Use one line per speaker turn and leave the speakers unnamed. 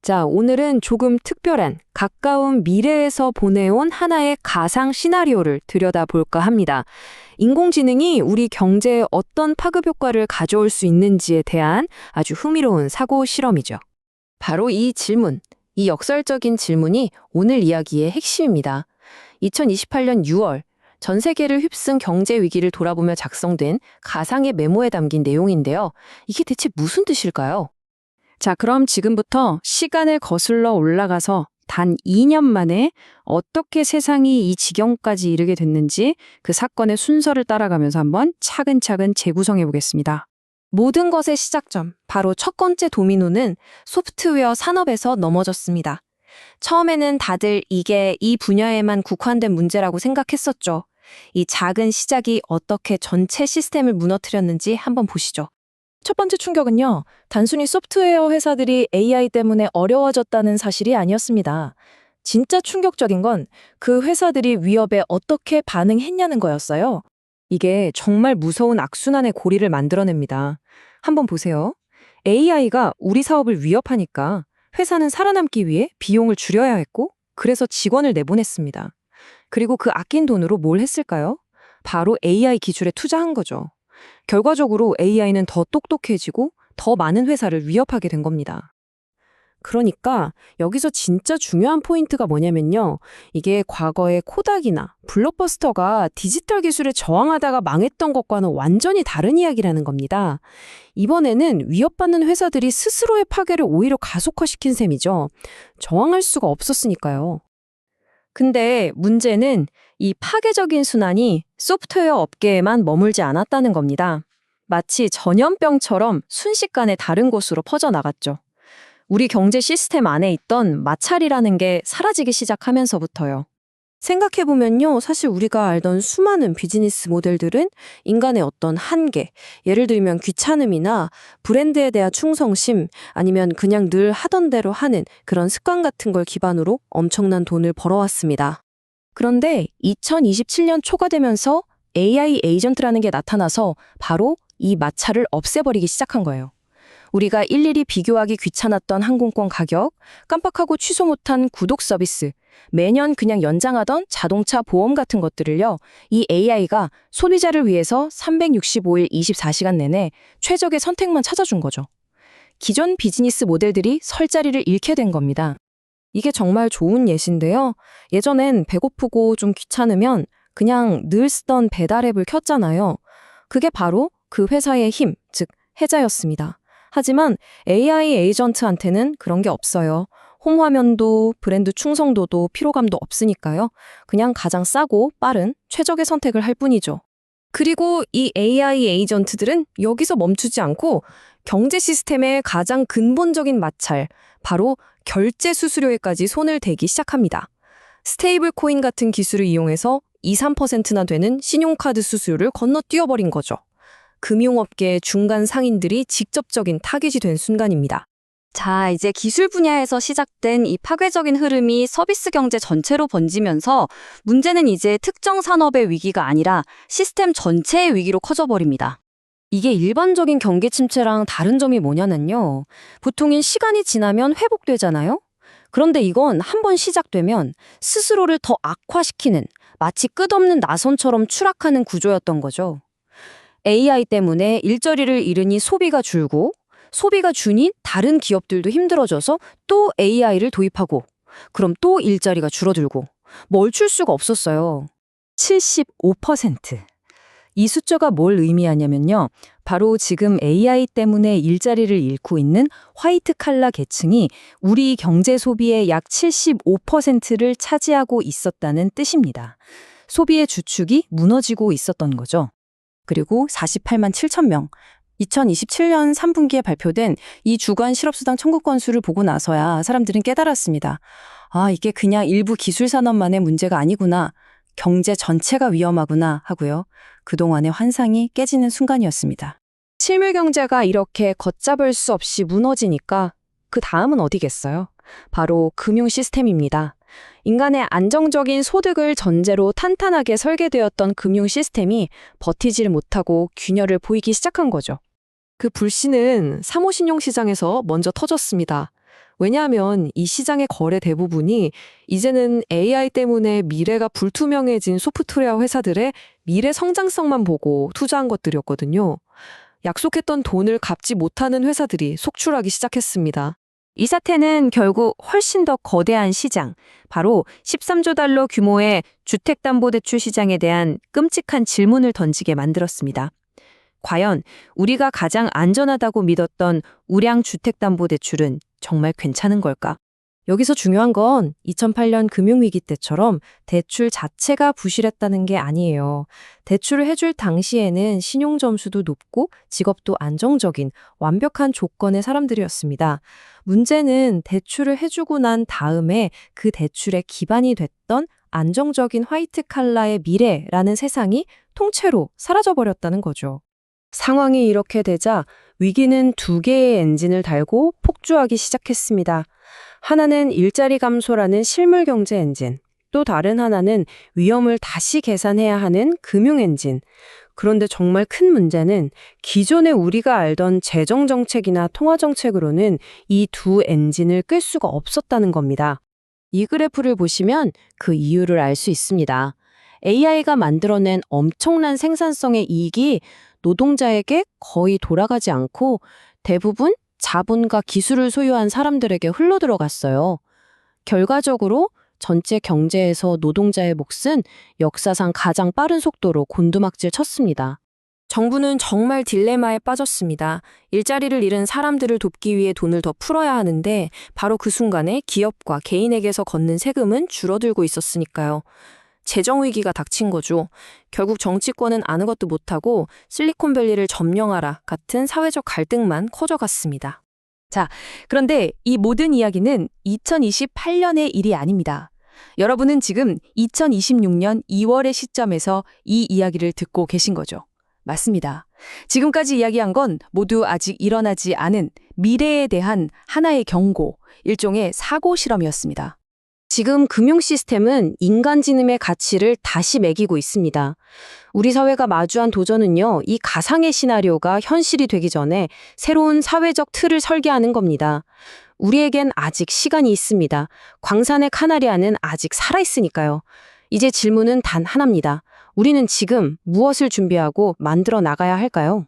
자, 오늘은 조금 특별한 가까운 미래에서 보내온 하나의 가상 시나리오를 들여다볼까 합니다. 인공지능이 우리 경제에 어떤 파급 효과를 가져올 수 있는지에 대한 아주 흥미로운 사고 실험이죠. 바로 이 질문, 이 역설적인 질문이 오늘 이야기의 핵심입니다. 2028년 6월, 전 세계를 휩쓴 경제 위기를 돌아보며 작성된 가상의 메모에 담긴 내용인데요. 이게 대체 무슨 뜻일까요? 자, 그럼 지금부터 시간을 거슬러 올라가서 단 2년 만에 어떻게 세상이 이 지경까지 이르게 됐는지 그 사건의 순서를 따라가면서 한번 차근차근 재구성해 보겠습니다. 모든 것의 시작점, 바로 첫 번째 도미노는 소프트웨어 산업에서 넘어졌습니다. 처음에는 다들 이게 이 분야에만 국한된 문제라고 생각했었죠. 이 작은 시작이 어떻게 전체 시스템을 무너뜨렸는지 한번 보시죠.
첫 번째 충격은요, 단순히 소프트웨어 회사들이 AI 때문에 어려워졌다는 사실이 아니었습니다. 진짜 충격적인 건 그 회사들이 위협에 어떻게 반응했냐는 거였어요. 이게 정말 무서운 악순환의 고리를 만들어냅니다. 한번 보세요. AI가 우리 사업을 위협하니까 회사는 살아남기 위해 비용을 줄여야 했고, 그래서 직원을 내보냈습니다. 그리고 그 아낀 돈으로 뭘 했을까요? 바로 AI 기술에 투자한 거죠. 결과적으로 AI는 더 똑똑해지고 더 많은 회사를 위협하게 된 겁니다.
그러니까 여기서 진짜 중요한 포인트가 뭐냐면요. 이게 과거의 코닥이나 블록버스터가 디지털 기술에 저항하다가 망했던 것과는 완전히 다른 이야기라는 겁니다. 이번에는 위협받는 회사들이 스스로의 파괴를 오히려 가속화시킨 셈이죠. 저항할 수가 없었으니까요.
근데 문제는 이 파괴적인 순환이 소프트웨어 업계에만 머물지 않았다는 겁니다. 마치 전염병처럼 순식간에 다른 곳으로 퍼져나갔죠. 우리 경제 시스템 안에 있던 마찰이라는 게 사라지기 시작하면서부터요.
생각해보면요. 사실 우리가 알던 수많은 비즈니스 모델들은 인간의 어떤 한계, 예를 들면 귀찮음이나 브랜드에 대한 충성심, 아니면 그냥 늘 하던 대로 하는 그런 습관 같은 걸 기반으로 엄청난 돈을 벌어왔습니다.
그런데 2027년 초가 되면서 AI 에이전트라는 게 나타나서 바로 이 마찰을 없애버리기 시작한 거예요. 우리가 일일이 비교하기 귀찮았던 항공권 가격, 깜빡하고 취소 못한 구독 서비스, 매년 그냥 연장하던 자동차 보험 같은 것들을요, 이 AI가 소비자를 위해서 365일 24시간 내내 최적의 선택만 찾아준 거죠. 기존 비즈니스 모델들이 설 자리를 잃게 된 겁니다.
이게 정말 좋은 예시인데요. 예전엔 배고프고 좀 귀찮으면 그냥 늘 쓰던 배달 앱을 켰잖아요. 그게 바로 그 회사의 힘, 즉 해자였습니다. 하지만 AI 에이전트한테는 그런 게 없어요. 홈 화면도 브랜드 충성도도 피로감도 없으니까요. 그냥 가장 싸고 빠른 최적의 선택을 할 뿐이죠. 그리고 이 AI 에이전트들은 여기서 멈추지 않고 경제 시스템의 가장 근본적인 마찰, 바로 결제 수수료에까지 손을 대기 시작합니다. 스테이블 코인 같은 기술을 이용해서 2, 3%나 되는 신용카드 수수료를 건너뛰어버린 거죠. 금융업계의 중간 상인들이 직접적인 타깃이 된 순간입니다.
자, 이제 기술 분야에서 시작된 이 파괴적인 흐름이 서비스 경제 전체로 번지면서 문제는 이제 특정 산업의 위기가 아니라 시스템 전체의 위기로 커져버립니다.
이게 일반적인 경기 침체랑 다른 점이 뭐냐면요. 보통은 시간이 지나면 회복되잖아요. 그런데 이건 한번 시작되면 스스로를 더 악화시키는, 마치 끝없는 나선처럼 추락하는 구조였던 거죠. AI 때문에 일자리를 잃으니 소비가 줄고, 소비가 주니 다른 기업들도 힘들어져서 또 AI를 도입하고, 그럼 또 일자리가 줄어들고, 멈출 수가 없었어요.
75%. 이 숫자가 뭘 의미하냐면요. 바로 지금 AI 때문에 일자리를 잃고 있는 화이트 칼라 계층이 우리 경제 소비의 약 75%를 차지하고 있었다는 뜻입니다. 소비의 주축이 무너지고 있었던 거죠.
그리고 48만 7천 명. 2027년 3분기에 발표된 이 주간 실업수당 청구 건수를 보고 나서야 사람들은 깨달았습니다. 아, 이게 그냥 일부 기술산업만의 문제가 아니구나. 경제 전체가 위험하구나 하고요. 그동안의 환상이 깨지는 순간이었습니다. 실물 경제가 이렇게 걷잡을 수 없이 무너지니까 그 다음은 어디겠어요? 바로 금융 시스템입니다. 인간의 안정적인 소득을 전제로 탄탄하게 설계되었던 금융 시스템이 버티지를 못하고 균열을 보이기 시작한 거죠. 그 불씨는 사모신용 시장에서 먼저 터졌습니다. 왜냐하면 이 시장의 거래 대부분이 이제는 AI 때문에 미래가 불투명해진 소프트웨어 회사들의 미래 성장성만 보고 투자한 것들이었거든요. 약속했던 돈을 갚지 못하는 회사들이 속출하기 시작했습니다.
이 사태는 결국 훨씬 더 거대한 시장, 바로 13조 달러 규모의 주택담보대출 시장에 대한 끔찍한 질문을 던지게 만들었습니다. 과연 우리가 가장 안전하다고 믿었던 우량 주택담보대출은 정말 괜찮은 걸까?
여기서 중요한 건 2008년 금융위기 때처럼 대출 자체가 부실했다는 게 아니에요. 대출을 해줄 당시에는 신용점수도 높고 직업도 안정적인 완벽한 조건의 사람들이었습니다. 문제는 대출을 해주고 난 다음에 그 대출의 기반이 됐던 안정적인 화이트 칼라의 미래라는 세상이 통째로 사라져버렸다는 거죠. 상황이 이렇게 되자 위기는 두 개의 엔진을 달고 폭주하기 시작했습니다. 하나는 일자리 감소라는 실물 경제 엔진, 또 다른 하나는 위험을 다시 계산해야 하는 금융 엔진. 그런데 정말 큰 문제는 기존에 우리가 알던 재정 정책이나 통화 정책으로는 이 두 엔진을 끌 수가 없었다는 겁니다. 이 그래프를 보시면 그 이유를 알 수 있습니다. AI가 만들어낸 엄청난 생산성의 이익이 노동자에게 거의 돌아가지 않고 대부분 자본과 기술을 소유한 사람들에게 흘러들어갔어요. 결과적으로 전체 경제에서 노동자의 몫은 역사상 가장 빠른 속도로 곤두막질 쳤습니다. 정부는 정말 딜레마에 빠졌습니다. 일자리를 잃은 사람들을 돕기 위해 돈을 더 풀어야 하는데 바로 그 순간에 기업과 개인에게서 걷는 세금은 줄어들고 있었으니까요. 재정 위기가 닥친 거죠. 결국 정치권은 아무것도 못하고 실리콘밸리를 점령하라 같은 사회적 갈등만 커져갔습니다.
그런데 이 모든 이야기는 2028년의 일이 아닙니다. 여러분은 지금 2026년 2월의 시점에서 이 이야기를 듣고 계신 거죠. 맞습니다. 지금까지 이야기한 건 모두 아직 일어나지 않은 미래에 대한 하나의 경고, 일종의 사고 실험이었습니다.
지금 금융 시스템은 인간지능의 가치를 다시 매기고 있습니다. 우리 사회가 마주한 도전은요, 이 가상의 시나리오가 현실이 되기 전에 새로운 사회적 틀을 설계하는 겁니다. 우리에겐 아직 시간이 있습니다. 광산의 카나리아는 아직 살아있으니까요. 이제 질문은 단 하나입니다. 우리는 지금 무엇을 준비하고 만들어 나가야 할까요?